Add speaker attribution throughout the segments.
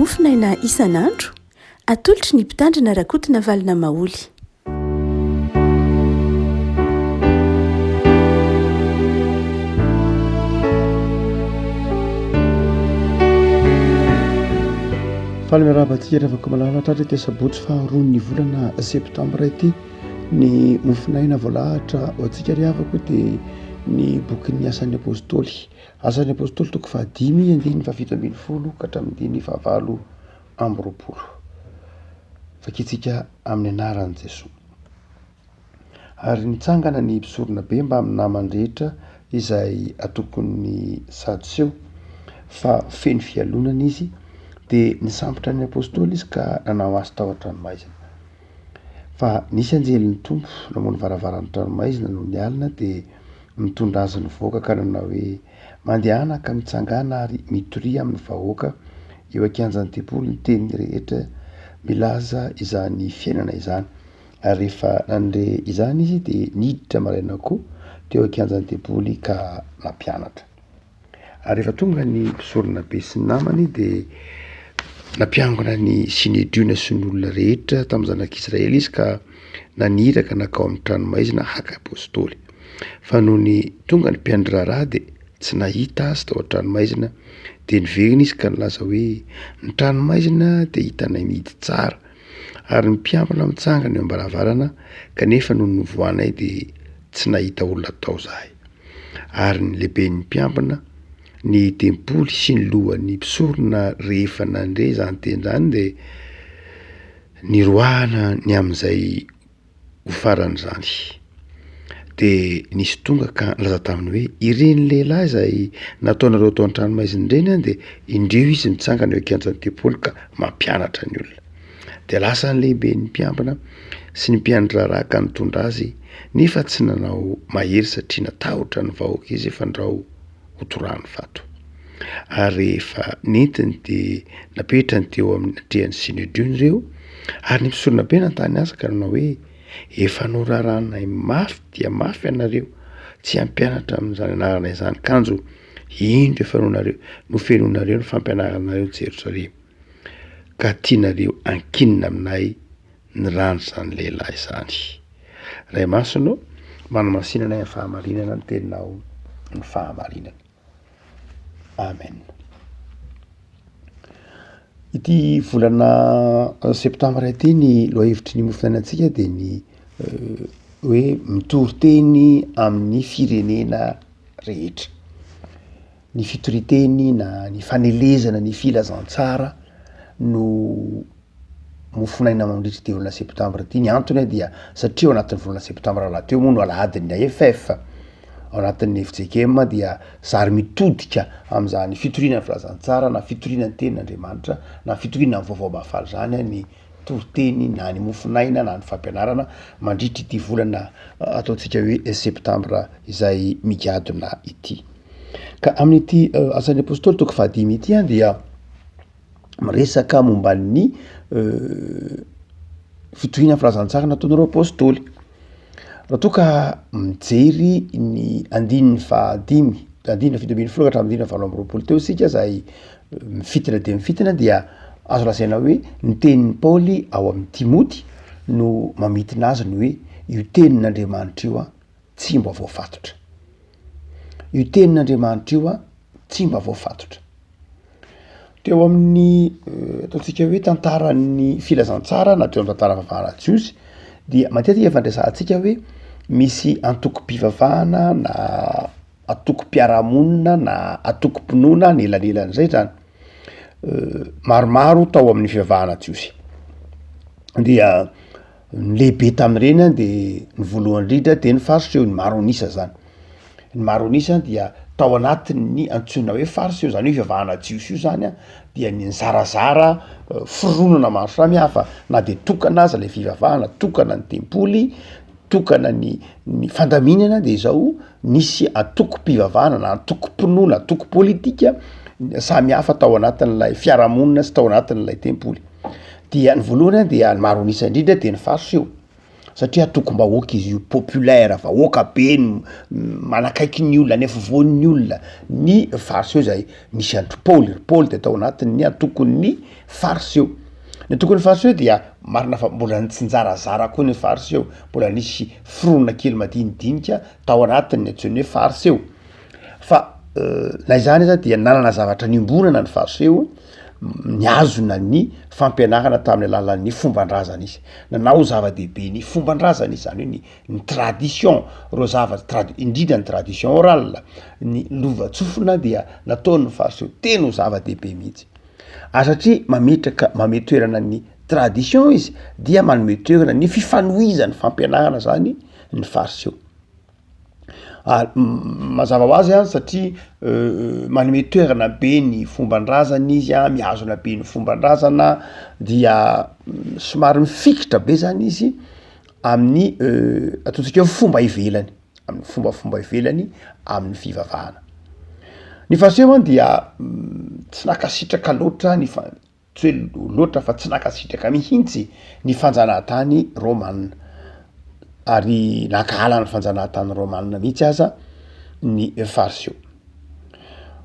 Speaker 1: mofinaina isan'andro atolotry ny mpitandrina rakotina valina maoly.
Speaker 2: Faly miarabantsika rehefa malalatratra ity sabotsy faharoa ny volana septambra ity ny mofinaina voalahatra ho antsika ry havako dia ny bokin'ny asan'ny apôstôly. Asan'ny apôstôly toko 5:7-10 ka hatramin'ny 9:20. Fakitsika amin'ny anaran'i Jesosy. Ary nitsangana ny mpisorona be mba amin'ny namany rehetra izay atokon'ny Sadoseo fa feno fialonana izy, dia nisambotra ny apôstôly izy ka nanao azy tao an-tranomaizina. Fa nisy anjelin'ny tompo namono varavaran'ny tranomaizina no nialina dia mitondra azy nivoaka ka nanao hoe mandehana ka mitsangana ary mitoria amin'ny vahoaka eo ankianjan'ny tempoly ny teny rehetra milaza izany fiainana izany. Ary rehefa nandre izany izy dia niditra maraina koa teo ankianjan'ny tempoly ka nampianatra. Ary rehefa tonga ny mpisorona be sy ny namany dia nampiangona ny Sinedriona sy ny olona rehetra tamin'ny zanak'Israely izy ka naniraka nakao amin'ny tranomaizina haka apôstôly. Fa noho ny tonga ny mpiandry raharaha dia tsy nahita azy tao an-tranomaizina dia niverina izy ka nilaza hoe ny tranomaizina dia hitanay mihidy tsara ary ny mpiambina mitsangana eo am-baravarana kanefa noho novoanay dia tsy nahita olona tao zahay. Ary ny lehiben'ny mpiambina ny tempoly sy ny lohan'ny mpisorona rehefa nandre izany teny izany dia niroahana ny amin'izay ho faran'izany. Dia nisy tonga ka nilaza taminy hoe ireny lehilahy izay nataonareo tao an-tranomaizina ireny dia indreo izy mitsangana eo ankianjan'ny tempoly ka mampianatra ny olona. Dia lasa ny lehiben'ny mpiambina sy ny mpiandry raharaha ka nitondra azy nefa tsy nanao mahery satria natahotra ny vahoaka izy efa ndrao ho torany fato. Ary rehefa nentiny dia napetrany teo amin'ny atrehan'ny Sinedriona ireo ary ny mpisorona be nantany azy ka nanao hoe efa noraranay mafy dia mafy ianareo tsy hampianatra amin'izany anarana izany kanjo indro efa nofenonareo ny fampianaranareo ny Jerosalema ka tianareo ankinina aminay ny rano izany lehilahy izany. Ray masonao manamasinana ny fahamarinana ny teninao ny fahamarinana. Amen. Ity volana septambra ity ny lohahevitry ny mofinainantsika dia ny hoe mitory teny amin'ny firenena rehetra. Ny fitoriteny na ny fanelezana ny filazantsara no mofinaina mandritra ity volana septambra ity. Ny antony dia satria ao anatin'ny volana septambra lahateo moa no alahadin'ny AFF, ao anatin'ny FJKM dia zary mitodika amin'izany fitoriana ny filazantsara na fitoriana ny tenin'Andriamanitra na fitoriana ny vaovao mahafaly zany ny toriteny na ny mofinaina na ny fampianarana mandritra ity volana ataontsika hoe septambra izay migadona ity. Ka amin'ity asan'ny apôstôly toko 5 ity dia miresaka momba ny fitoriana filazantsara nataon'ireo apôstôly. Raha toa ka mijery ny 5:5 ka hatramin'ny 9:20 teo isika izay mifitina dia mifitina dia azo lazaina hoe ny tenin'ny Paoly ao amin'ny Timoty no mamitina azy ny hoe io tenin'Andriamanitra io tsy mba voafatotra. Io tenin'Andriamanitra io tsy mba voafatotra. Teo amin'ny ataontsika hoe tantaran'ny filazantsara na teo amin'ny tantara vavahana Jiosy dia matetika efa andresantsika hoe misy antoko-pivavahana na antoko-piarahamonina na antoko-pinoana ny elanelan'izay zany. Maromaro tao amin'ny fivavahana Jiosy. Dia ny lehibe tamin'ireny dia ny voalohany indrindra dia ny fariseo, ny maronisa zany. Ny maronisa dia tao anatin'ny antsoina hoe fariseo zany hoe fivavahana Jiosy io zany dia ny zarazara fironana maro samihafa na dia tokana aza ilay fivavahana, tokana ny tempoly, tokana ny fandaminana dia izao nisy antoko-pivavahana na antoko-pinoana, antoko-politika samihafa tao anatin'ilay fiarahamonina sy tao anatin'ilay tempoly. Dia ny voalohany dia ny maronisa indrindra dia ny fariseo. satria tokom-bahoaka izy io populaire vahoaka be manakaiky ny olona nefa voan'ny olona ny farsy eo zay misy antropoly de atao anatiny atokony ny farsy eo ny tokony farsy eo dia marina fa mbola nitsinjarazara koa ny farsy eo mbola nisy firona kely madinidinika tao anatiny antsoiny hoe farsy eo fa na izany iza dia nanana zavatra nimbonana ny farsy eo niazona ny fampianarana tamin'ny alalan'ny fombandrazana izy nanao zava-dehibe ny fombandrazana izy zany hoe ny tradition ro indrindra ny tradition orale ny lovatsofina dia nataony farsy eo tena ho zava-dehibe mihitsy satria mame toerana ny tradition izy dia manome toerana ny fifanohizany fampianarana zany ny farsy eo mazava ho azy satria manome toerana be ny fombandrazana izy miazona be ny fombandrazana dia somary mifikitra be zany izy amin'ny ataontsika hoe fomba ivelany amin'ny fombafomba ivelany amin'ny fivavahana ny farsy eo dia tsy nakasitraka loatra tsy hoe loatra fa tsy nakasitraka mihitsy ny fanjanahantany romanina ary nakala ny fanjanahantany romanina mihitsy aza ny farsy eo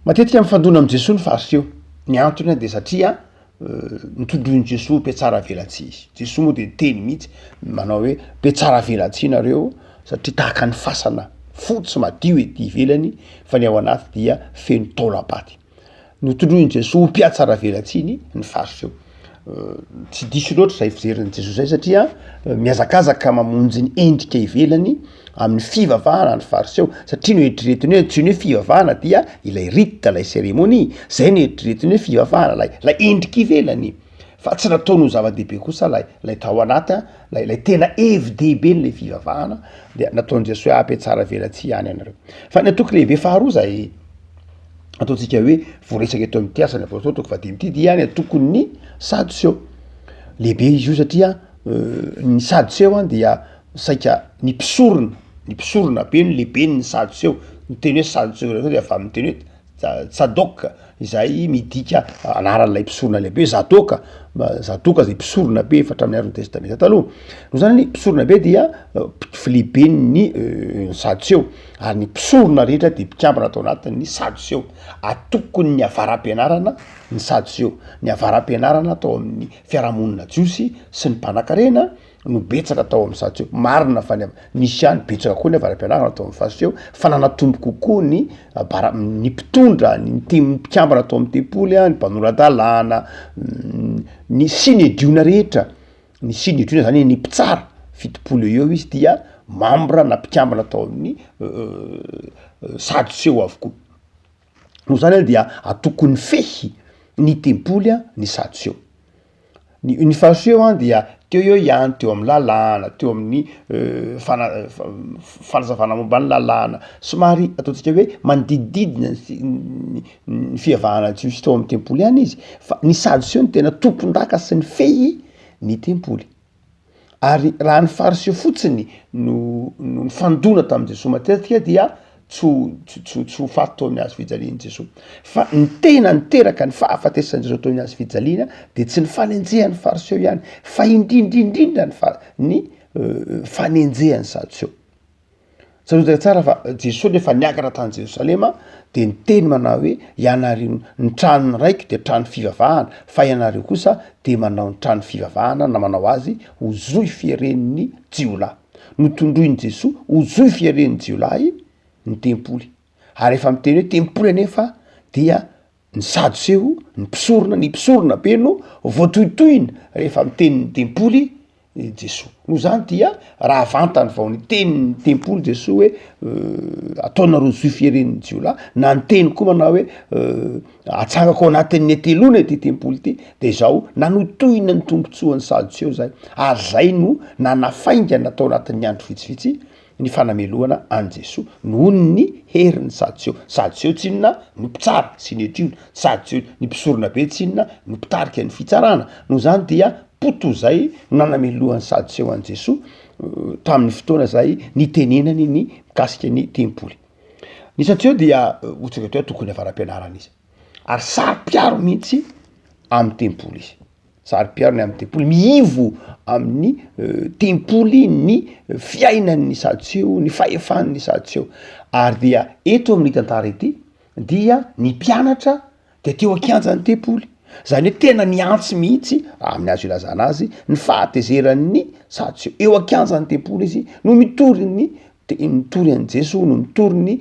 Speaker 2: matetika mifandona am' Jesosy ny farsy eo ny antony de satria nitondroiny Jesosy be tsara velatsi izy Jesosy moa de teny mihitsy manao hoe be tsara velatsi nareo satria tahaka ny fasana fotsy madio ety ivelany fa ny ao anaty dia feno taolapaty nitondroiny Jesosy pia tsara velatsiny ny farsy eo tsy diso loatra zay fizerin'ny Jesosy zay satria miazakazaka mamonjy ny endrika ivelany amin'ny fivavahana ny farsy eo satria no eritreretiny hoe tsy ny hoe fivavahana dia ilay rite lay cérémonie zay no eritreretiny hoe fivavahana lay endrika ivelany fa tsy nataony ho zava-dehibe kosa lay tao anaty lay tena evi-dehibe n'le fivavahana dia nataony Jesosy apy tsara velatsy any anareo fa ny atoky lehibe faharoa zay ataontsika hoe voaresaka eto amin'ny tiasany apôstôly toko vadimity dia ny tokony ny sadoseo lehibe izy io satria ny sadoseo dia saika ny mpisorona be ny lehibe ny sadoseo nyteny hoe sadoseo dia avy amin'ny teny hoe sadoka izay midika anaran'lay mpisorona lehibe zadoka zay mpisorona be efa hatramin'ny Aroa Testamenta taloha no zany ny mpisorona be dia lehiben'ny sadoseo ary ny mpisorona rehetra de mpikambana atao anatin'ny sadoseo atokony ny avaram-pianarana ny sadoseo ny avaram-pianarana atao amin'ny fiarahamonina jiosy sy ny mpanan-karena no betsaka atao amin'ny sadoseo marina fa nisy ihany betsaka koa ny avaram-pianarana atao amin'ny sadoseo fa nanatombo kokoa ny mpitondra ny mpikambana atao amin'ny tempoly ny mpanoradalàna ny synediona rehetra ny synediona zany ny mpitsara fitopolo eo izy dia membre na mpikambana atao amin'ny sadoseo avokoa no zany dia atokony fehy ny tempoly ny sadoseo ny farseo dia teo eo ihany teo amin'ny lalàna teo amin'ny fanazavana momba ny lalàna somary ataontsika hoe manodidididina ny fivavahana jiosy tao amin'ny tempoly ihany izy fa ny sadoseo ny tena tompon-daka sy ny fehy ny tempoly ary raha ny farseo fotsiny no fandona tamin'ny Jesosy matetika dia tsy ho faty tao amin'ny azy fijaliany Jesosy fa ny tena niteraka ny fahafatesany Jesosy tao amin'ny azy fijaliana de tsy ny fanenjehany farseo ihany fa indrindrindrindra ny fanenjehany sadoseo sarotaka tsara fa Jesosy rehefa niakatra tany Jerosalema de niteny manao hoe ianareo ny tranony raiky de trano fivavahana fa ianareo kosa de manao ny trano fivavahana na manao azy ho zohy fiaren'ny jiolahy notondroiny Jesosy ho zohy fiaren'ny jiolahy ny tempoly ary efa miteny hoe tempoly anefa dia ny sadoseo ny mpisorona be no voatohitohina rehefa miteny ny tempoly Jesosy no zany dia raha vantany vao ny teny tempoly Jesosy hoe ataonareo zohy fiaren'ny jiolahy na ny teny koa manao hoe atsangako ao anatin'ny etelona ty tempoly ty de zao nanotohina ny tombontsoan'ny sadoseo zay ary zay no nanafaingana atao anatin'ny andro vitsivitsy ny fanamelohana an Jesosy noho ny herin'ny sadoseo tsinona no mpitsara synediona sadoseo ny mpisorona be tsinona no mpitarika ny fitsarana no zany dia poto zay nanamelohan'ny sadoseo an Jesosy tamin'ny fotoana zay nitenenany ny mikasika ny tempoly ny sadoseo dia otsaka tokony avaram-pianarana izy ary sary-piaro mihitsy amin'ny tempoly izy zary-piarony amin'ny tempoly miivo amin'ny tempoly ny fiainan'ny sadseo ny fahefan'ny sadseo ary dia eto amin'ny tantara ity dia ny mpianatra de teo akianjan'ny tempoly zany hoe tena ny antsy mihitsy amin'ny azo ilazana azy ny fahatezeran'ny sadseo eo akianjan'ny tempoly izy no mitoriny mitory an' Jesoa no mitoriny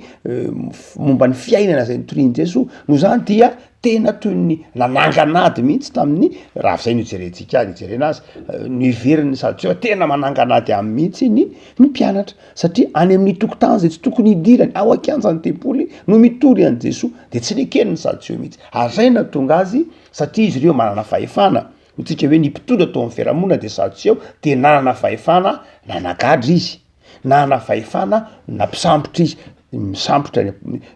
Speaker 2: momba ny fiainana zay nitorian' Jesoa no zany dia tena toy ny nananganady mihitsy tamin'ny raha zay nojerentsika ijerena azy ny iverin'ny sadseo tena mananganady amin'ny mihitsy ny mpianatra satria any amin'ny tokotany zay tsy tokony hidirany ao akianjan'ny tempoly no mitory an' Jesoa de tsy lekeniny sadseo mihitsy azaina tonga azy satria izy ireo manana fahefana hotsika hoe ny mpitondra atao amin'ny fiarahamonina de sadseo de nanana fahefana nanagadra izy nanana fahefana nampisambotra izy misambotra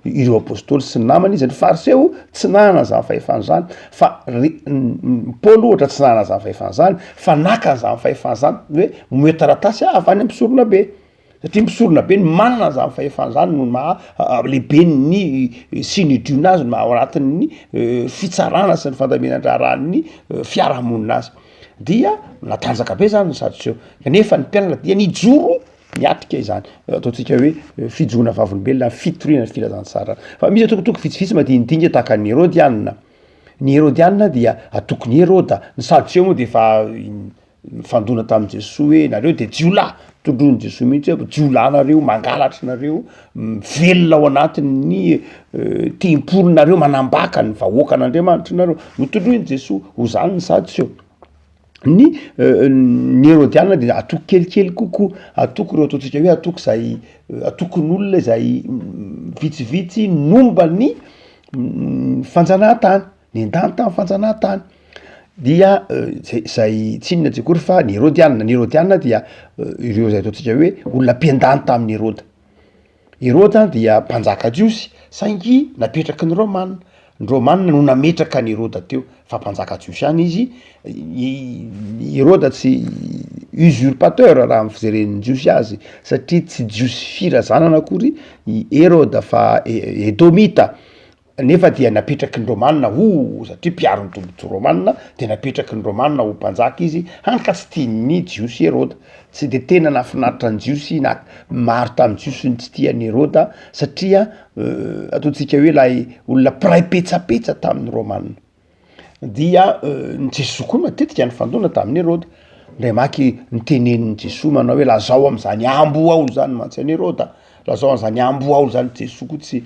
Speaker 2: ireo apôstôly sy ny namany izy ny fariseo tsy nanana zany fahefana zany fa Paoly ohatra tsy nanana zany fahefana zany fa naka zany fahefana zany hoe moetaratasy avy any ampisorona be satria misorona be ny manana zany fahefana zany no lehibe ny synidriona azy no ao anatin'ny fitsarana sy ny fandamenan-draharan'ny fiarahamonina azy dia natanjaka be zany ny sadseo kanefa ny mpianatra dia nijoro miatrika izany ataontsika hoe fijona vavolombelona fitoriana filazantsara fa misy atokotoko vitsivitsy madinidinga tahaka ny Herodianina dia atokony Heroda ny sadseo moa de fa fandona tamin'i Jesoa hoe nareo de jiolahy tondron'i Jesoa mihitsy jiolahy nareo mangalatra nareo velona ao anatin'ny tempolinareo manambaka ny vahoaka an'Andriamanitra nareo no tondroin'i Jesoa ho zany ny sadseo ny Herodianina de atoko kelikely kokoa atoko reo ataontsika hoe atokon'olona zay vitsivitsy nomba ny fanjanahantany ny endany tamin'ny fanjanahantany dia zay tsinona tsekory fa ny Herodianina dia ireo zay ataontsika hoe olona mpiendany tamin'ny Heroda dia mpanjaka jiosy saingy napetraky ny Romanina no nametraka ny Heroda teo fa mpanjaka jiosy any izy Heroda tsy usurpateur raha mifijeren'ny jiosy azy satria tsy jiosy firazanana akory Heroda fa Edomita nefa dia napetraky ny Romanina satria mpiaro ny tombotso Romanina de napetraky ny Romanina ho mpanjaka izy hanka tsy tian'ny jiosy Heroda tsy de tena nafinaritra ny jiosy na maro tamin'ny jiosy ny tsy tian'ny Heroda satria ataontsika hoe lay olona piray petsapetsa tamin'ny Romanina dia ny Jesoa koa matetika ny fandona tamin'ny Heroda ndray maky nitenenin'ny Jesoa manao hoe lazao am'zany ambo ao zany mantsy an'i Heroda lazao am'zany ambo ao zany Jesoa koa tsy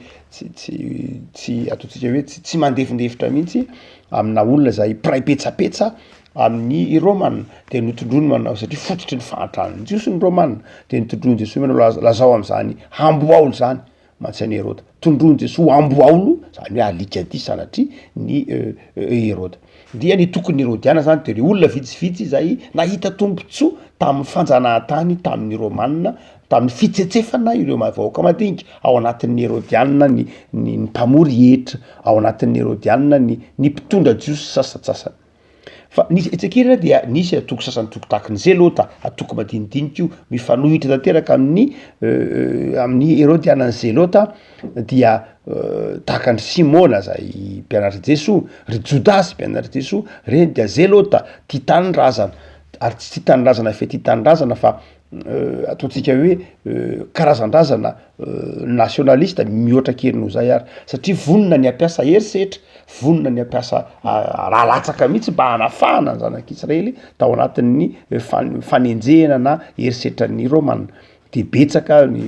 Speaker 2: ataontsika hoe tsy mandefindefitra mihitsy amina olona zay piray petsapetsa amin'ny Romanina de notondrony manao satria fototry ny fahantrany jiosy ny Romanina de nitondrony Jesoa manao lazao am'zany ambo ao zany mantsy an'i Heroda tondrony Jesoa ambo aolo zany hoe alika ty sanatria ny Heroda dia ny tokony Herodiana zany de re olona vitsivitsy zay nahita tombotsoa tamin'ny fanjanahantany tamin'ny Romanina tamin'ny fitsetsefana ireo vahoaka madinika ao anatin'ny Herodianina ny mpamory hetra ao anatin'ny Herodianina ny mpitondra jiosy sasatsasany fa nisy etsekirana dia nisy atoko sasany toko tahaka ny Zelota atoko madinidinika io mifanohitra tanteraka amin'ny Herodiana ny Zelota dia tahaka ny Simona zay mpianatra Jesoa ry Jodasy mpianatra Jesoa reny dia Zelota tia tanindrazana ary tsy tia tanindrazana fe tia tanindrazana fa ataontsika hoe karazan-drazana nationaliste mihoatra kely noho zay ary satria vonona ny ampiasa herisetra vonona ny ampiasa raha latsaka mihitsy mba hanafahana ny zanak'Israely tao anatin'ny fanenjehana na herisetran'ny Romanina de betsaka ny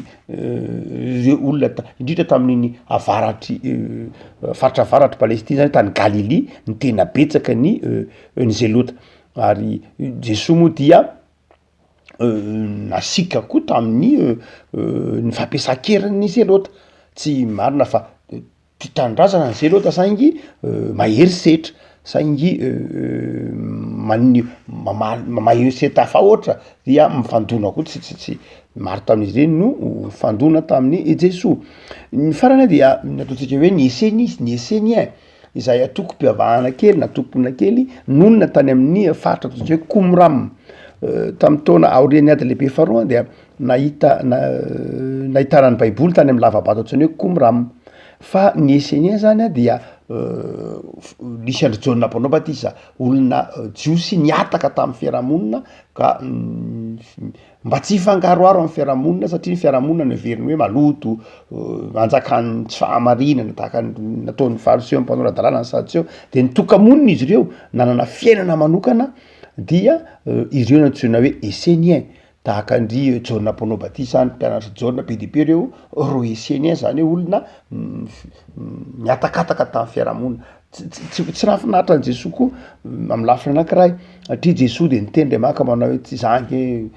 Speaker 2: olona indrindra tamin'ny avaratry faritra avaratry Palestina zany tany Galily ny tena betsaka ny Zelota ary Jesoa moa dia nasika koa tamin'ny ny fampiasan-keriny Zelota tsy marina fa tia tanindrazana ny Zelota saingy maherisetra saingy maherisetra hafa ohatra dia mifandona koa tsy maro tamin'izy ireny no fandona tamin'ny Jesoa ny farany dia ataontsika hoe ny Essénien izay atoko-pivavahana kely na tompona kely nonona tany amin'ny faritra ataontsika hoe Qumram tamin'ny taona aorian'ny ady lehibe faharoa dia nahitana ny baiboly tany amin'ny lavabato antsoina hoe Qumram fa ny Essénien zany dia nisy andry John Bonao Batisa olona jiosy niataka tamin'ny fiarahamonina ka mba tsy hifangaroaro amin'ny fiarahamonina satria ny fiarahamonina ny heveriny hoe maloto anjakany tsy fahamarinana tahaka nataon'ny fariseho am'mpanorad-dalàna ny sadiseo de ny tokamonina izy ireo nanana fiainana manokana dia ireo nantsoina hoe essénien tahaka ndry John Bonao Batisa ny mpianatra John be deaibe reo ro essénien zany hoe olona miatakataka tamin'ny fiarahamonina tsy nahafinaritra an' Jesoa koa amin'ny lafiny anankiray satria Jesoa de niteny maka manao hoe tsy zangy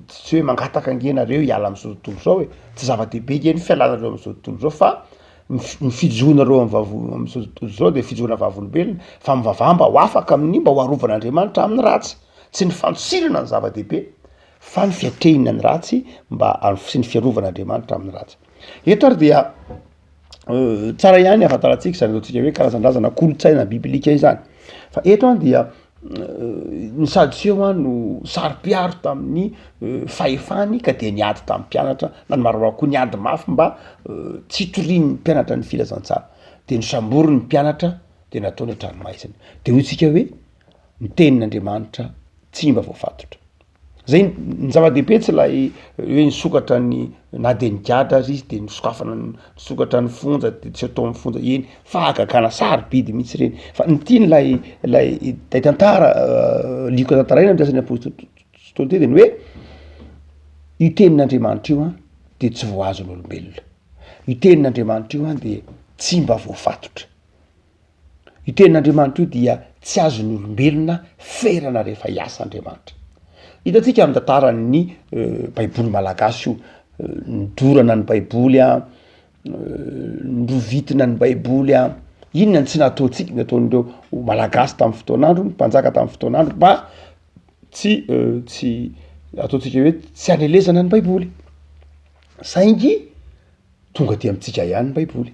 Speaker 2: tsy hoe mangataka ange nareo hiala am'izao tontolo zao hoe tsy zava-dehibe nge ny fialanareo am'izao tontolo zao fa ny fijoonareo am'izao tontolo zao de fijoona vavolombelona fa mivavaha mba ho afaka amin'ny mba ho arovan'Andriamanitra amin'ny ratsy tsy ny fantosirana ny zava-dehibe fa ny fiatrehina ny ratsy mba sy ny fiarovan'Andriamanitra amin'ny ratsy. Eto ary dia tsara ihany afantarantsika zany ataontsika hoe karazan-drazana kolotsaina biblika izany fa eto any dia ny sadiseo a no saro-piaro tamin'ny fahefany ka de niady tamin'ny mpianatra na ny maromaro koa niady mafy mba tsy hitorian'ny mpianatra ny filazantsara de ny samboriny ny mpianatra de nataony hatranomaizina de hoy tsika hoe ny tenin'Andriamanitra tsy mba voafatotra zay ny zava-dehibe tsy lay hoe nisokatra ny na de ny giadra azy izy de nisokafana nisokatra ny fonja de tsy atao amin'ny fonja eny fahagakana sarobidy mihitsy reny fa ny tiany lay tantara liko tantaraina ampiasan'ny apôstôly teny hoe io tenin'Andriamanitra io a de tsy voazon'olombelona io tenin'Andriamanitra io a de tsy mba voafatotra io tenin'Andriamanitra io dia tsy azon'ny olombelona ferana rehefa hiasa Andriamanitra. Hitantsika amin'ny tantaran'ny baiboly malagasy io nidorana ny baiboly a nrovitina ny baiboly a inona ny tsy nataontsika nataon'ireo malagasy tamin'ny fotoan'andro ny mpanjaka tamin'ny fotoan'andro mba tsy ataontsika hoe tsy hanelezana ny baiboly saingy tonga ty amitsika ihany ny baiboly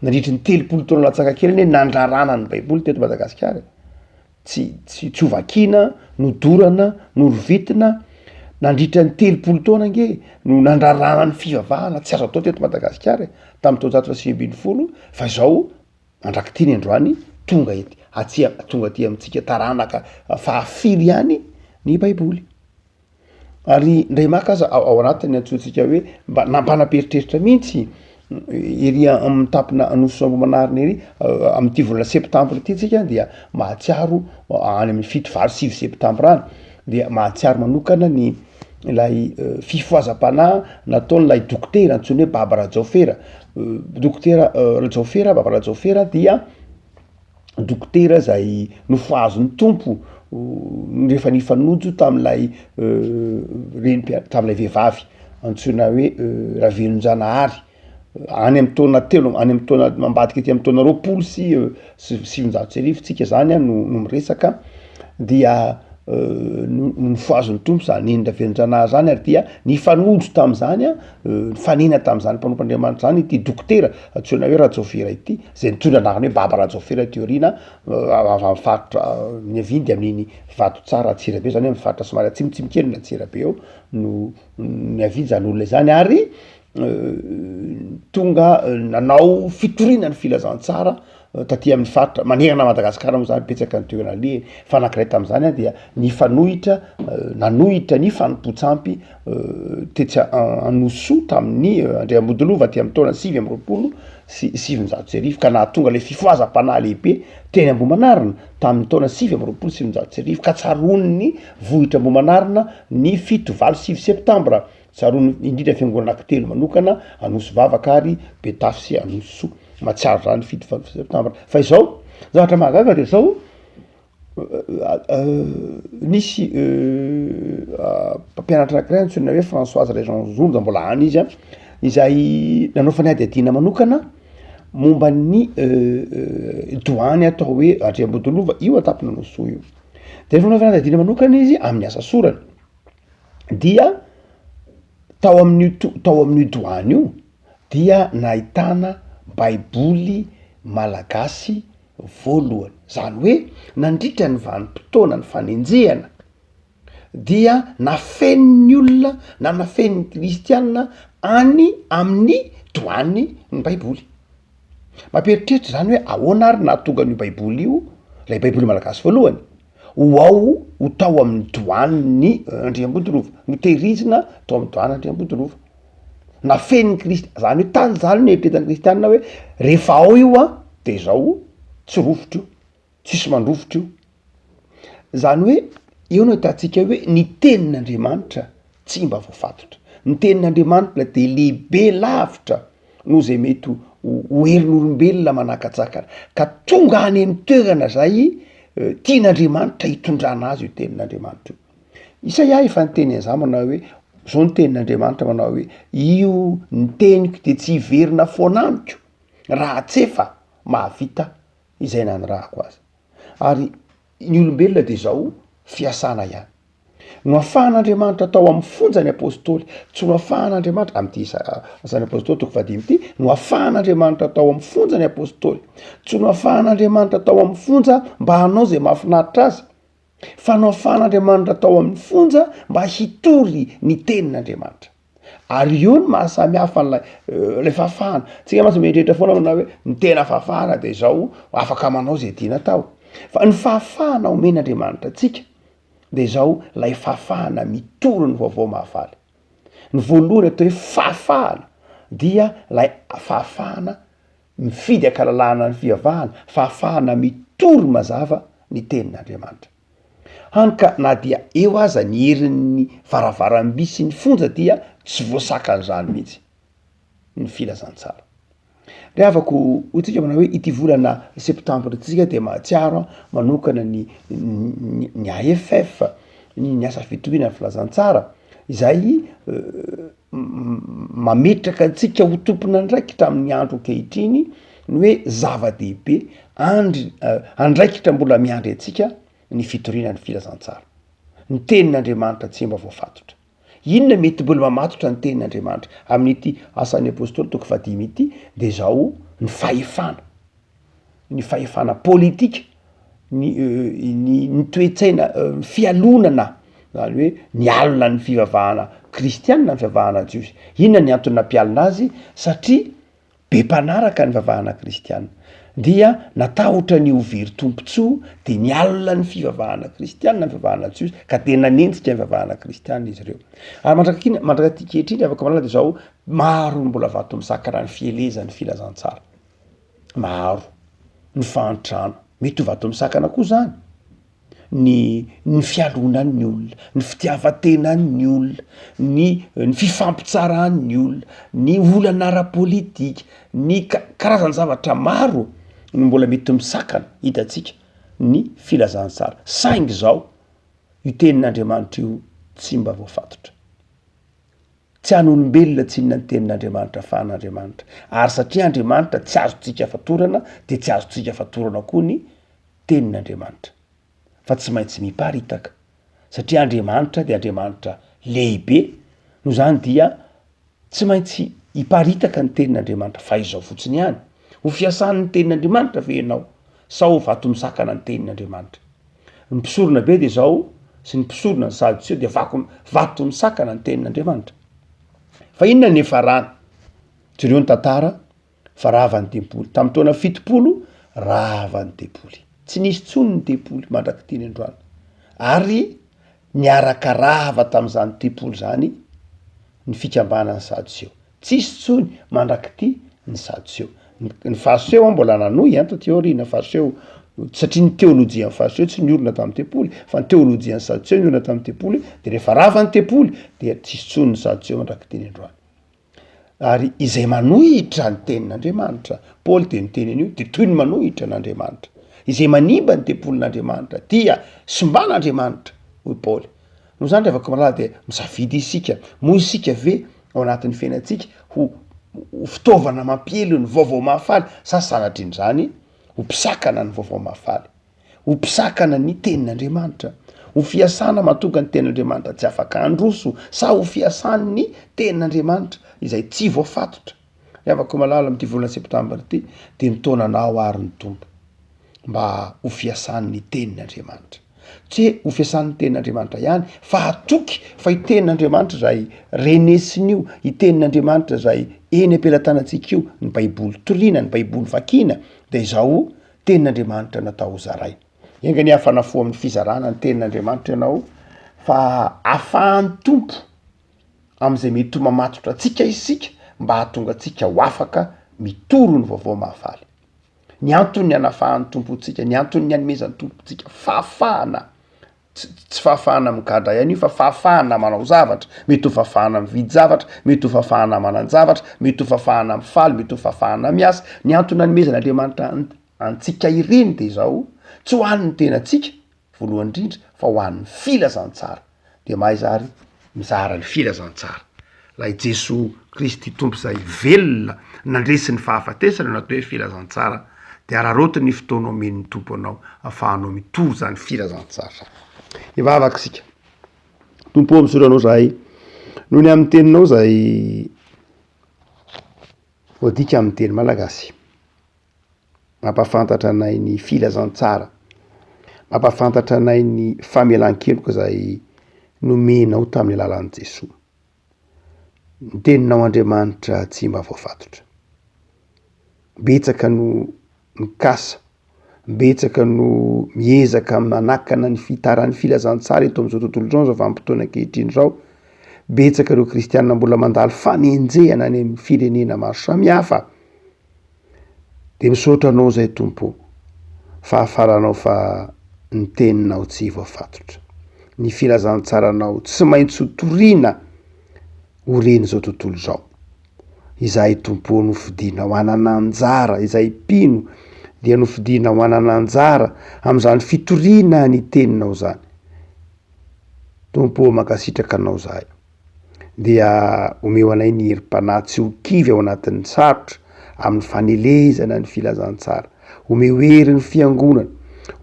Speaker 2: nandritry ny 3 taona latsaka kely ny hoe nandrarana ny baiboly teto Madagasikara tsy ovakina nodorana norovitina nandritra ny 3 taona nge no nandrarana ny fivavahana tsy azo atao teto Madagasikara tamin'ny taonjato sy 20 fa izao andrakitiny androany tonga ety tonga ty amitsika taranaka fahafiry ihany ny baiboly ary ndray maka aza ao anatiny antsontsika hoe mba nampanamperitreritra mihitsy ery amin'ny tapina Anosy-Amboamanarina ery amin'ity volana septambra ity tsika dia mahatsiaro any amin'ny 7-8 septambra any dia mahatsiaro manokana ny ilay fifoazam-panahy nataon'ilay dokotera antsony hoe Baba Rajaofera dokotera Rajaofera Baba Rajaofera dia dokotera zay nofoazon'ny tompo rehefa nifanojo tam'ilay tam'ilay vehivavy antsoina hoe Ravelonjanahary any amin'ny taona telo any amin'ny taona mambadika ety amin'ny taona 20 sy 700 tsika zany a no miresaka dia nifoazon'ny tompo zany eny Ravelonjanahary zany ary dia nifanojo tam'zany a nifanena tam'zany mpanompoandriamanitra zany ity dokotera antsoina hoe Rajaofera ity zay nitondra anarany hoe Baba Rajaofera teorina avy amin'ny faritra ny avindy amin'iny vato tsara Antsirabe zany amin'ny faritra somary atsimotsimokely ny Antsirabe eo no ny avindy zany olona zany ary tonga nanao fitorina ny filazantsara taty amin'ny faritra manerana Madagasikara moa zany betsaka ny toerana le fa anankiray tam'zany a dia nanohitra ny fanompontsampy tetsy Anosoa tamin'ny Andriamodolova ty amin'ny taona 7 sy 700 ka nahatonga le fifoazam-panahy lehibe teny Amboamanarina tamin'ny taona 7 ka tsaron'ny vohitra Amboamanarina ny 7-9 septambra tsaroany indrindra fiangonana anankitelo manokana Anosy Vavaka ary Betafy sy Anosoa matsiaro zany 7 septambra fa izao zavatra mahagaga de zao nisy mpampianatra anankiray antsoina hoe Françoise Réjean-Zourde mbola any izy a izay nanao faniadiadiana manokana momba ny doany atao hoe Andriamodolova io atapina Anosoa io de rehefa nanao faniadiadiana manokana izy amin'ny asa sorany dia tao amin'io doany io dia nahitana baiboly malagasy voalohany zany hoe nandritra ny vanim-potoana ny fanenjehana dia nafen'ny olona na nafen'ny kristianina any amin'ny doany ny baiboly Mamperitreritra zany hoe ahoana ary nahatonga an'io baiboly io, lay baiboly malagasy voalohany ho ao ho tao amin'ny dohan'ny Andriambodorova, notehirizina tao amin'ny dohany Andriambodorova, na feniny Kristy, zany hoe tany zany no eritretan'ny kristianina hoe rehefa ao io de zao tsy rovitra io, tsisy mandrovitra io. Zany hoe eo no hitantsika hoe ny tenin'Andriamanitra tsy mba voafatotra, ny tenin'Andriamanitra de lehibe lavitra no zay mety ho herin'olombelona manakatsakana, ka tonga any amin'ny toerana zay tian'Andriamanitra hitondrana azy io tenin'Andriamanitra io. Isaia efa nyteny an'izany manao hoe zao ny tenin'Andriamanitra manao hoe io ny teniko de tsy hiverina foana amiko raha tsy efa mahavita izay nanirahako azy. Ary ny olombelona de zao fiasana ihany. No ahafahan'Andriamanitra tao amin'ny fonjany apôstôly, tsy no ahafahan'Andriamanitra am'ty asan'ny apôstôly toko 15 ty, no ahafahan'Andriamanitra tao amin'ny fonjany apôstôly, tsy no ahafahan'Andriamanitra tao amin'ny fonja mba hanao zay mahafinaritra azy, fa no ahafahan'Andriamanitra tao amin'ny fonja mba hitory ny tenin'Andriamanitra. Ary io ny mahasamy hafa lay fahafahana. Tsika mantsy mieritreritra foana manao hoe ny tena fahafahana de zao afaka manao zay tiana tao. Fa ny fahafahana omen'Andriamanitra atsika de zao lay fahafahana mitory ny vaovao mahafaly. Ny voalohany atao hoe fahafahana dia lay fahafahana mifidy ankalalahana ny fivavahana, fahafahana mitory mazava ny tenin'Andriamanitra. Hany ka na dia eo aza ny herin'ny varavaram-by sy ny fonja dia tsy voasakan'izany mihitsy ny filazantsara. Re avako hotsika manao hoe ity volana septambra tsika de mahatsiaro manokana ny AFF, ny asa fitoriana ny filazantsara, izay mametraka antsika ho tompona andraikitra amin'ny andro ankehitriny ny hoe zava-dehibe andraikitra mbola miandry antsika ny fitoriana ny filazantsara. Ny tenin'Andriamanitra tsy mba voafatotra. Inona mety mbola mamatotra ny tenin'Andriamanitra amin'ity asan'ny apôstôly toko 15 ity de zao ny fahefana politika, ny toetsaina fialonana, zany hoe ny alina ny fivavahana kristianina, ny fivavahana jiosy. Inona ny antony nampialina azy? Satria be mpanaraka ny fivavahana kristianina, dia natahotra ny ho very tompontsoa de ny alina ny fivavahana kristianina, ny fivavahana jiosy, ka tena nentsika ny fivavahana kristianina izy ireo. Ary mandraka kehitriny afaka malala de zao maro mbola vato misakana ny fielezan'ny filazantsara, maro ny fahantrano mety ho vato misakana koa zany, ny fialonan'ny olona, ny fitiavan-tenan'ny olona, ny fifampitsaran'ny olona, ny olana ara-politika, ny karazany zavatra maro no mbola mety misakana hitatsika ny filazantsara. Saingy zao io tenin'Andriamanitra io tsy mba voafatotra. Tsy an'olombelona tsy inona ny tenin'Andriamanitra fa an'Andriamanitra. Ary satria Andriamanitra tsy azotsika fatorana de tsy azotsika fatorana koa ny tenin'Andriamanitra. Fa tsy maintsy miparitaka satria Andriamanitra de Andriamanitra lehibe, no zany dia tsy maintsy hiparitaka ny tenin'Andriamanitra fa izao fotsiny ihany. Ho fiasan'ny tenin'Andriamanitra ve ianao sa ho vato misakana ny tenin'Andriamanitra? Ny mpisorona be de zao sy ny mpisorona ny sadutseo de vato misakana ny tenin'Andriamanitra. Fa inona ny efarany? Jereo ny tantara fa rahavan'ny tempoly. Tamin'ny taona 70 rahavan'ny tempoly. Tsy nisy tsony ny tempoly mandraky teny androany. Ary niaraka rahava tamin'izany tempoly zany ny fikambanany sadutseo. Tsisy tsony mandraky ty ny sadutseo. Ny fariseo mbola nanohy taty aoriana, fariseo satria ny teolojia ny fariseo tsy niorina tamin'ny tempoly, fa ny teolojia ny sadutseo niorina tamin'ny tempoly, de rehefa ravan'ny tempoly de tsisy tsony ny sadutseo mandraky teny androany. Ary izay manohitra ny tenin'Andriamanitra, Paoly de niteny an'io de toy ny manohitra n'Andriamanitra. Izay manimba ny tempolin'Andriamanitra dia simban'Andriamanitra, hoy Paoly. No zany rehefa malala de misafidy isika, moa isika ve ao anatin'ny fiainantsika ho fitaovana mampielo ny vaovao mahafaly, sa sanatr'in'izany ho mpisakana ny vaovao mahafaly, ho mpisakana ny tenin'Andriamanitra, ho fiasana mahatonga ny tenin'Andriamanitra tsy afaka androso, sa ho fiasan'ny tenin'Andriamanitra izay tsy voafatotra. Afaka malala am'ty volana septambra ty de nitaonanao ary ny tompo mba ho fiasan'ny tenin'Andriamanitra. tsy hoe ho fiasan'ny tenin'andriamanitra ihany fa atoky fa itenin'andriamanitra zay renesiny io, itenin'andriamanitra zay eny ampelantanantsika io, ny baiboly toriana, ny baiboly vakina, de izao tenin'andriamanitra natao zaray. Enga ny hafanafo amin'ny fizarana ny tenin'andriamanitra ianao fa ahafahan'ny tompo am'izay mety ho mamatotra atsika isika mba hahatonga atsika ho afaka mitoro ny vaovao mahafaly. Ny antony anafahan'ny tompontsika, ny antony ny anomezan'ny tompontsika fahafahana, tsy fahafahana migadra ihany io fa fahafahana manao zavatra, mety ho fahafahana mividy zavatra, mety ho fahafahana manan-javatra, mety ho fahafahana mifaly, mety ho fahafahana miasa. Ny antony anomezan'Andriamanitra antsika ireny de zao tsy ho an'ny tenatsika voalohany indrindra fa ho an'ny filazantsara. De mahay zary mizara ny filazantsara. Lay Jesosy Kristy tompo zay velona nandresy ny fahafatesana natao hoe filazantsara, de ararotiny ny fotoana omen'ny tompo anao ahafahanao mitoro zany filazantsara. Ivavaka sika. Tompo amisoranao zahay noho ny amin'ny teninao zay voadika amin'ny teny malagasy. Mampafantatra anay ny filazantsara, mampafantatra anay ny famelan-keloka zay nomenao tamin'ny alalan'i Jesosy. Ny teninao Andriamanitra tsy mba voafatotra. Betsaka no mikasa, betsaka no miezaka manakana ny fitaran'ny filazantsara eto amin'izao tontolo izao, zao vanim-potoana ankehitriny zao. Betsaka ireo kristianina mbola mandalo fanenjehana any amin'ny firenena maro samihafa. De misaotra anao zay tompo, fahafaranao fa ny teninao tsy voafatotra. Ny filazantsaranao tsy maintsy ho toriana ho reny zao tontolo zao. Izay tompo nofidinao hanana anjara, izay pino dia nofidinao hanana anjara amin'izany fitoriana ny teninao zany. Tompo mankasitraka anao zahay. Dia omeo anay ny herim-panahy tsy ho kivy ao anatin'ny sarotra amin'ny fanelezana ny filazantsara. Omeo hery ny fiangonana,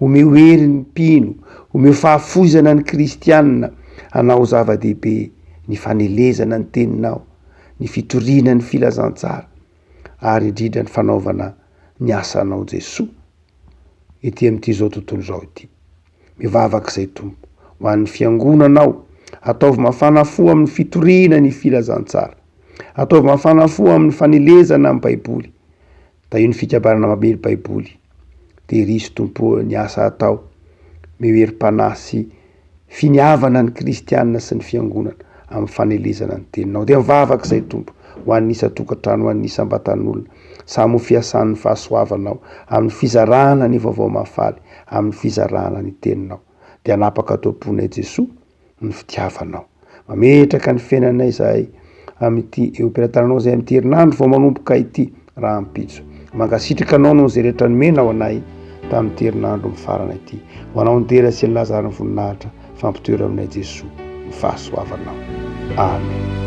Speaker 2: omeo hery ny mpino, omeo fahafoizana ny kristianina hanao zava-dehibe ny fanelezana ny teninao, ny fitoriana ny filazantsara, ary indrindra ny fanaovana ny asanao Jesosy ety amin'ity zao tontolo zao ity. Mivavaka izay tompo ho an'ny fiangonanao, ataovy mafana fo amin'ny fitoriana ny filazantsara, ataovy mafana fo amin'ny fanelezana amin'ny baiboly. Da io ny fikabarana mamely baiboly. De risy tompo ny asa atao, meherim-panahy sy finiavana ny kristianina sy ny fiangonana amin'ny fanelezana ny teninao. De mivavaka izay tompo ho an'ny isa-tokantrano, ho an'ny isam-batan'olona, samy ho fiasan'ny fahasoavanao amin'ny fizarana ny vaovao mahafaly, amin'ny fizarana ny teninao. De anapaka tomponay Jesosy ny fitiavanao. Mametraka ny fiainanay zahay amin'ity eom-pilatananao zay amin'ity herinandro vao manomboka ity raha ampitso. Mankasitraka anao noho zay rehetra nomenao anay tamin'ity herinandro mifarana ity. Ho anao nitera sy ny Lazara ny voninahitra, fampitoera aminay Jesosy, ny fahasoavanao. Amen.